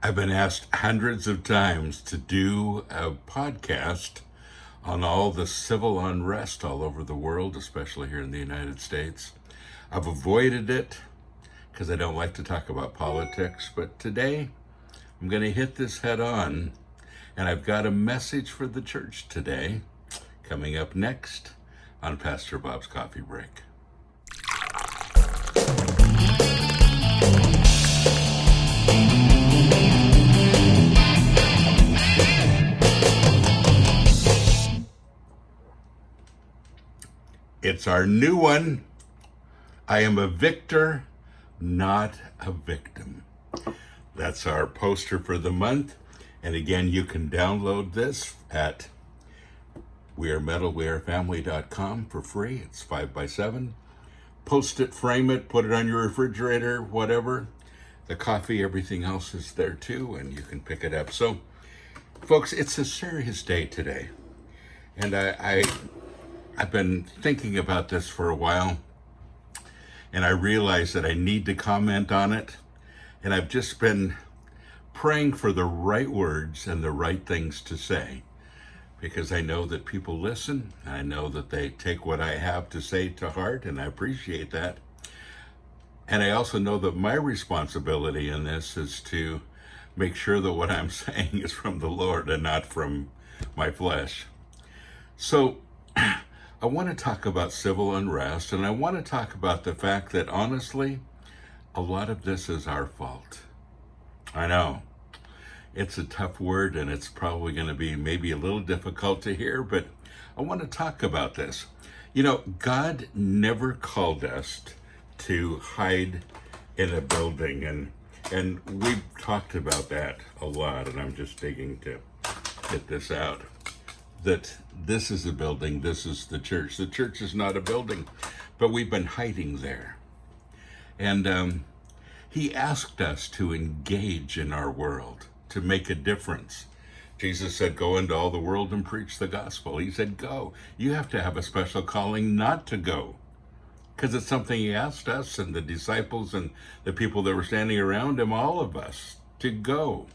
I've been asked hundreds of times to do a podcast on all the civil unrest all over the world, especially here in the United States. I've avoided it because I don't like to talk about politics, but today I'm going to hit this head on, and I've got a message for the church today coming up next on Pastor Bob's Coffee Break. It's our new one. I am a victor, not a victim. That's our poster for the month. And again, you can download this at wearemetalwearefamily.com for free. It's 5x7. Post it, frame it, put it on your refrigerator, whatever. The coffee, everything else is there too, and you can pick it up. So, folks, it's a serious day today. And I've been thinking about this for a while, and I realized that I need to comment on it. And I've just been praying for the right words and the right things to say, because I know that people listen. I know that they take what I have to say to heart, and I appreciate that. And I also know that my responsibility in this is to make sure that what I'm saying is from the Lord and not from my flesh. So I want to talk about civil unrest, and I want to talk about the fact that, honestly, a lot of this is our fault. I know. It's a tough word, and it's probably going to be maybe a little difficult to hear, but I want to talk about this. You know, God never called us to hide in a building, and we've talked about that a lot, and I'm just digging to get this out. That this is a building, this is the church. The church is not a building, but we've been hiding there. And he asked us to engage in our world, to make a difference. Jesus said, go into all the world and preach the gospel. He said, go. You have to have a special calling not to go, because it's something he asked us and the disciples and the people that were standing around him, all of us, to go.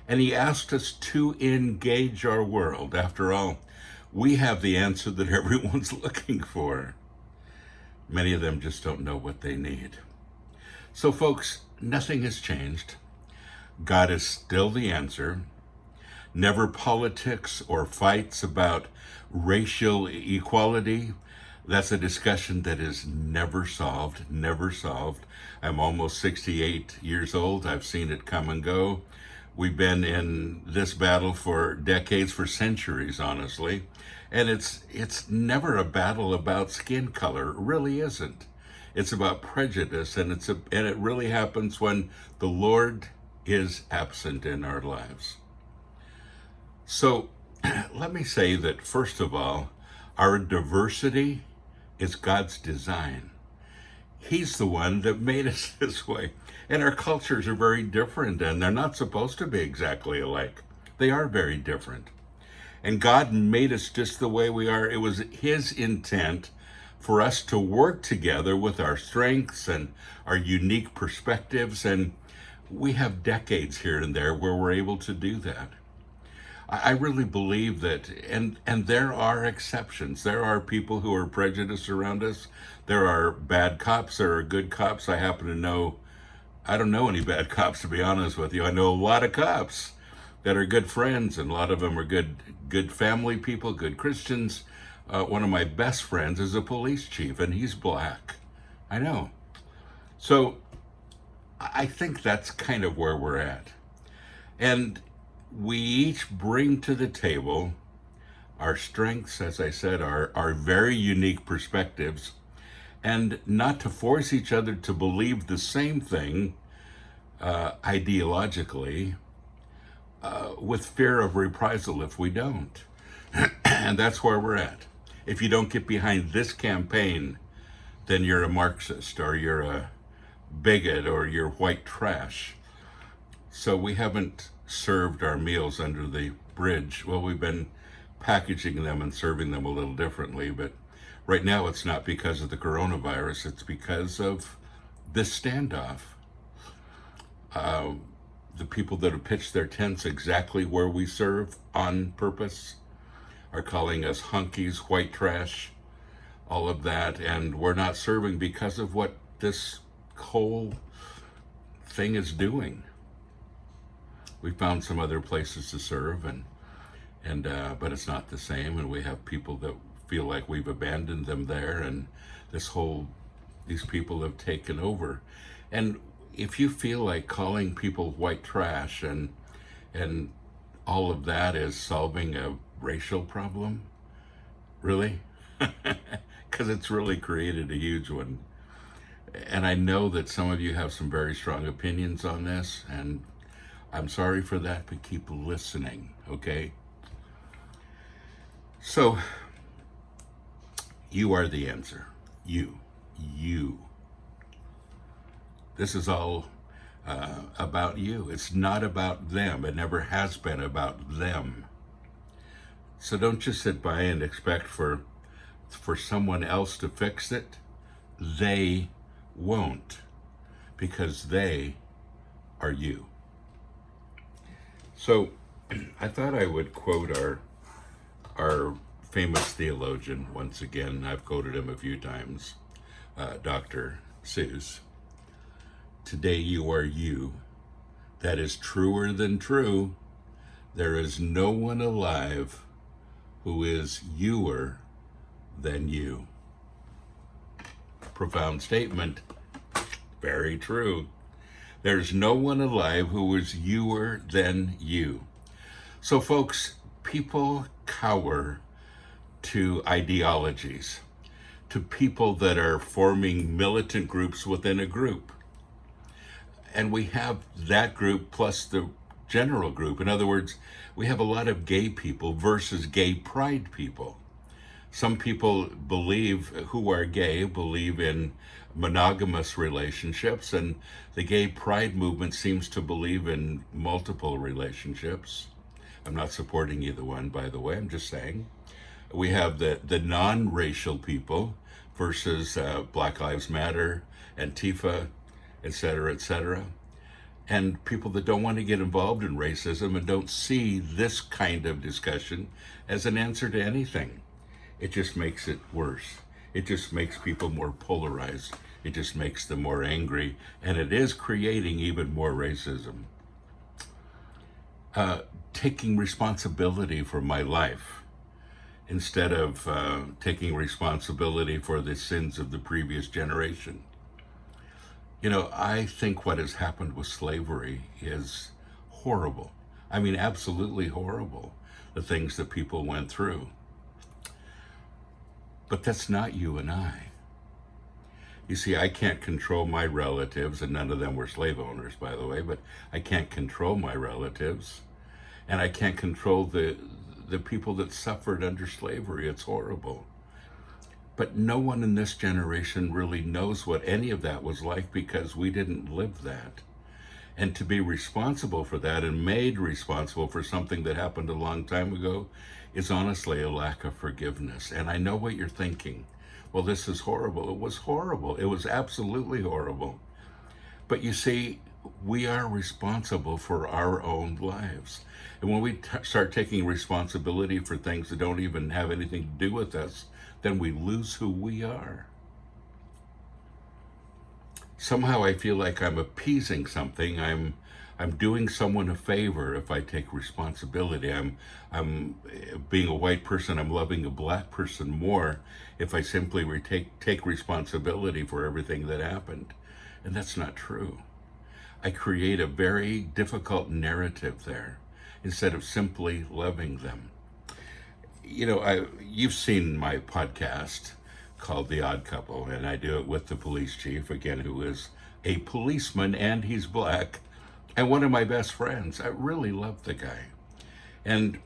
And he asked us to engage our world. After all, we have the answer that everyone's looking for. Many of them just don't know what they need. So, folks, nothing has changed. God is still the answer. Never politics or fights about racial equality. That's a discussion that is never solved, never solved. I'm almost 68 years old. I've seen it come and go. We've been in this battle for decades, for centuries, honestly. And it's never a battle about skin color. It really isn't. It's about prejudice, and it really happens when the Lord is absent in our lives. So let me say that, first of all, our diversity is God's design. He's the one that made us this way. And our cultures are very different, and they're not supposed to be exactly alike. They are very different. And God made us just the way we are. It was his intent for us to work together with our strengths and our unique perspectives. And we have decades here and there where we're able to do that. I really believe that, and there are exceptions. There are people who are prejudiced around us. There are bad cops. There are good cops. I don't know any bad cops, to be honest with you. I know a lot of cops that are good friends, and a lot of them are good family people, good Christians. One of my best friends is a police chief, and he's black. I know. So I think that's kind of where we're at. And we each bring to the table our strengths, as I said, our very unique perspectives, and not to force each other to believe the same thing ideologically, with fear of reprisal if we don't. And that's where we're at. If you don't get behind this campaign, then you're a Marxist, or you're a bigot, or you're white trash. So we haven't served our meals under the bridge. Well, we've been packaging them and serving them a little differently, but right now it's not because of the coronavirus, it's because of this standoff. the people that have pitched their tents exactly where we serve on purpose are calling us hunkies, white trash, all of that, and we're not serving because of what this whole thing is doing. We found some other places to serve, but it's not the same, and we have people that feel like we've abandoned them there, and these people have taken over. And if you feel like calling people white trash and all of that is solving a racial problem, really? Because it's really created a huge one. And I know that some of you have some very strong opinions on this, and I'm sorry for that, but keep listening, okay? So, you are the answer. You. This is all about you. It's not about them. It never has been about them. So don't just sit by and expect for someone else to fix it. They won't, because they are you. So I thought I would quote our famous theologian once again. I've quoted him a few times, Dr. Seuss. Today you are you. That is truer than true. There is no one alive who is youer than you. Profound statement. Very true. There's no one alive who is youer than you. So folks, people cower to ideologies, to people that are forming militant groups within a group. And we have that group plus the general group. In other words, we have a lot of gay people versus gay pride people. Some people who are gay believe in monogamous relationships, and the gay pride movement seems to believe in multiple relationships. I'm not supporting either one, by the way, I'm just saying. We have the non-racial people versus Black Lives Matter, Antifa, etc., and people that don't want to get involved in racism and don't see this kind of discussion as an answer to anything. It just makes it worse. It just makes people more polarized. It just makes them more angry, and it is creating even more racism. Taking responsibility for my life instead of taking responsibility for the sins of the previous generation. You know, I think what has happened with slavery is horrible. I mean, absolutely horrible, the things that people went through. But that's not you and I. You see, I can't control my relatives, and none of them were slave owners, by the way, but I can't control my relatives, and I can't control the people that suffered under slavery. It's horrible. But no one in this generation really knows what any of that was like, because we didn't live that. And to be responsible for that and made responsible for something that happened a long time ago is honestly a lack of forgiveness. And I know what you're thinking. Well, this is horrible. It was horrible. It was absolutely horrible. But you see, we are responsible for our own lives. And when we start taking responsibility for things that don't even have anything to do with us, then we lose who we are. Somehow I feel like I'm appeasing something. I'm doing someone a favor if I take responsibility. I'm being a white person, I'm loving a black person more if I simply take responsibility for everything that happened. And that's not true. I create a very difficult narrative there instead of simply loving them. You know, you've seen my podcast called The Odd Couple, and I do it with the police chief, again, who is a policeman, and he's black, and one of my best friends. I really love the guy. And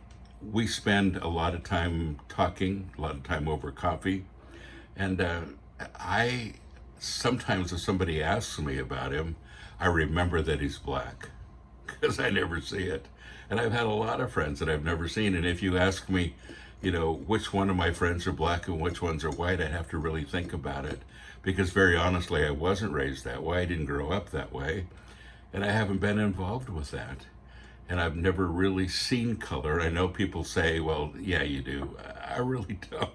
we spend a lot of time talking, a lot of time over coffee, and I sometimes, if somebody asks me about him, I remember that he's black, because I never see it. And I've had a lot of friends that I've never seen, and if you ask me, you know, which one of my friends are black and which ones are white, I'd have to really think about it, because very honestly, I wasn't raised that way. I didn't grow up that way. And I haven't been involved with that. And I've never really seen color. I know people say, well, yeah, you do. I really don't.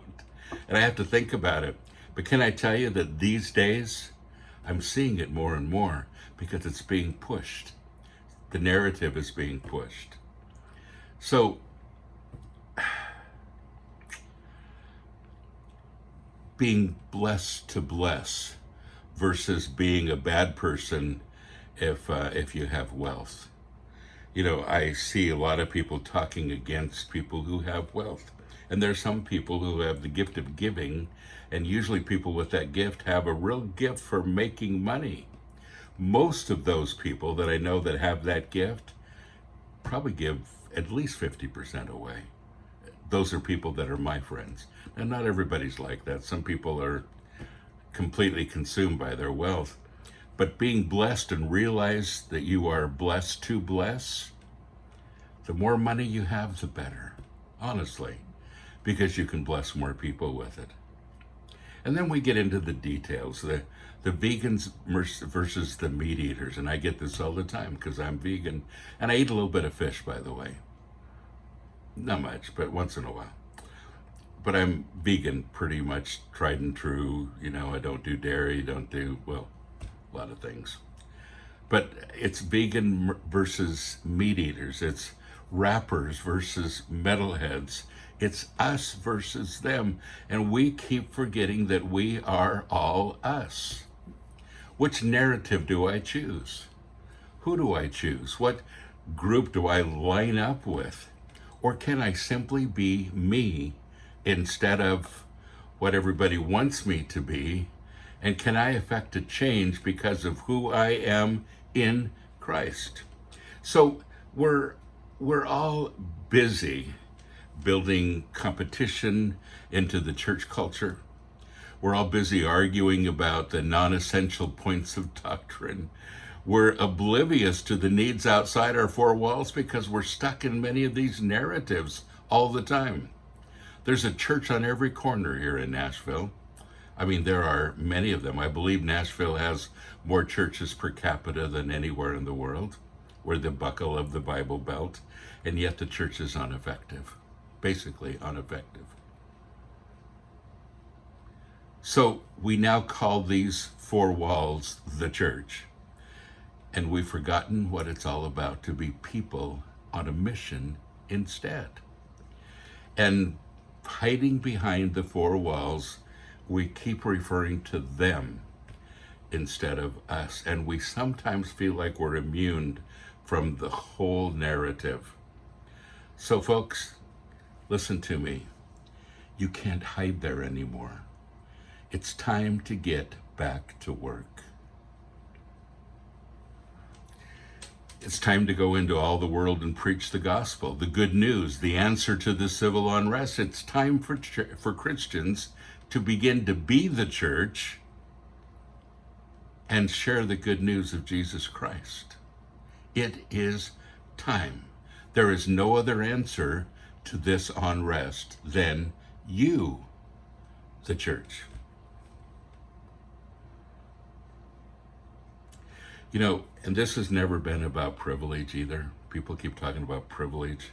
And I have to think about it. But can I tell you that these days, I'm seeing it more and more because it's being pushed. The narrative is being pushed. So, being blessed to bless versus being a bad person if you have wealth. You know, I see a lot of people talking against people who have wealth. And there's some people who have the gift of giving, and usually people with that gift have a real gift for making money. Most of those people that I know that have that gift probably give at least 50% away. Those are people that are my friends. And not everybody's like that. Some people are completely consumed by their wealth. But being blessed and realize that you are blessed to bless, the more money you have, the better, honestly, because you can bless more people with it. And then we get into the details, the vegans versus the meat eaters. And I get this all the time because I'm vegan. And I eat a little bit of fish, by the way. Not much, but once in a while. But I'm vegan, pretty much tried and true. You know, I don't do dairy, don't do, well, a lot of things. But it's vegan versus meat eaters. It's rappers versus metalheads. It's us versus them. And we keep forgetting that we are all us. Which narrative do I choose? Who do I choose? What group do I line up with? Or can I simply be me instead of what everybody wants me to be? And can I affect a change because of who I am in Christ? So we're all busy building competition into the church culture. We're all busy arguing about the non-essential points of doctrine. We're oblivious to the needs outside our four walls because we're stuck in many of these narratives all the time. There's a church on every corner here in Nashville. I mean, there are many of them. I believe Nashville has more churches per capita than anywhere in the world. We're the buckle of the Bible Belt, and yet the church is ineffective, basically ineffective. So we now call these four walls the church, and we've forgotten what it's all about, to be people on a mission instead. And hiding behind the four walls, we keep referring to them instead of us. And we sometimes feel like we're immune from the whole narrative. So folks, listen to me. You can't hide there anymore. It's time to get back to work. It's time to go into all the world and preach the gospel, the good news, the answer to the civil unrest. It's time for Christians to begin to be the church and share the good news of Jesus Christ. It is time. There is no other answer to this unrest than you, the church. You know, and this has never been about privilege either. People keep talking about privilege.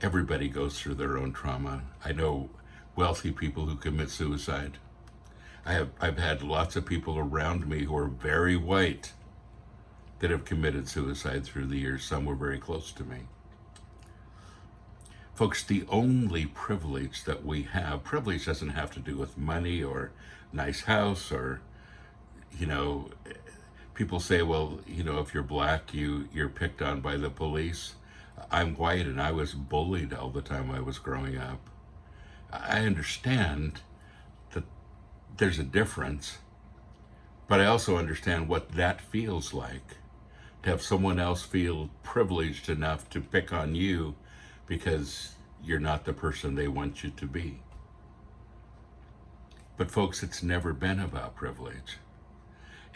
Everybody goes through their own trauma. I know wealthy people who commit suicide. I've had lots of people around me who are very white that have committed suicide through the years. Some were very close to me. Folks, the only privilege that we have, privilege doesn't have to do with money or nice house or, you know, people say, well, you know, if you're black, you're picked on by the police. I'm white and I was bullied all the time I was growing up. I understand that there's a difference, but I also understand what that feels like, to have someone else feel privileged enough to pick on you because you're not the person they want you to be. But folks, it's never been about privilege.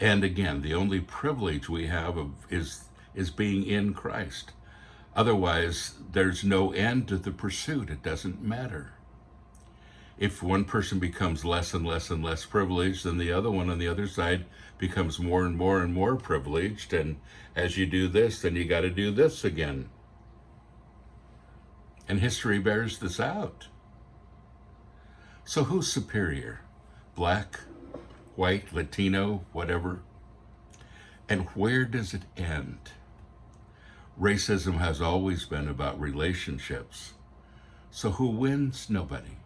And again, the only privilege we have is being in Christ. Otherwise, there's no end to the pursuit. It doesn't matter. If one person becomes less and less and less privileged, then the other one on the other side becomes more and more and more privileged. And as you do this, then you got to do this again. And history bears this out. So who's superior? Black, white, Latino, whatever? And where does it end? Racism has always been about relationships. So who wins? Nobody.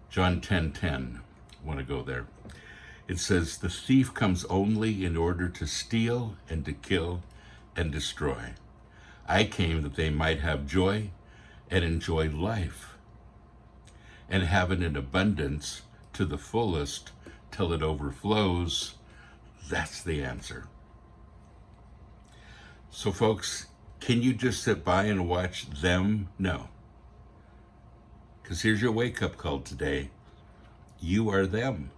John 10:10, want to go there. It says, the thief comes only in order to steal and to kill and destroy. I came that they might have joy and enjoy life and have it in abundance to the fullest till it overflows. That's the answer. So folks, can you just sit by and watch them? No. Because here's your wake-up call today. You are them.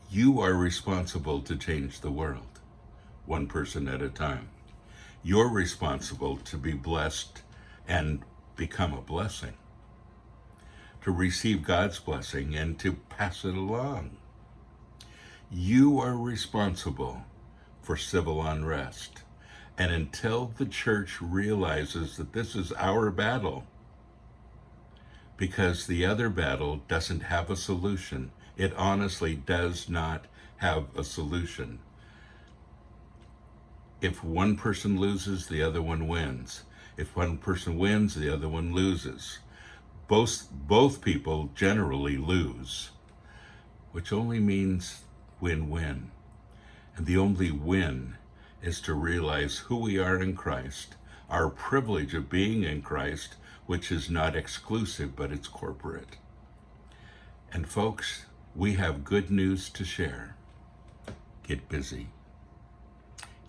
You are responsible to change the world, one person at a time. You're responsible to be blessed and become a blessing, to receive God's blessing and to pass it along. You are responsible for civil unrest. And until the church realizes that this is our battle, because the other battle doesn't have a solution. It honestly does not have a solution. If one person loses, the other one wins. If one person wins, the other one loses. Both people generally lose, which only means win-win. And the only win is to realize who we are in Christ, our privilege of being in Christ, which is not exclusive, but it's corporate. And folks, we have good news to share. Get busy.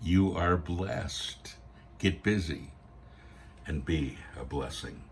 You are blessed. Get busy and be a blessing.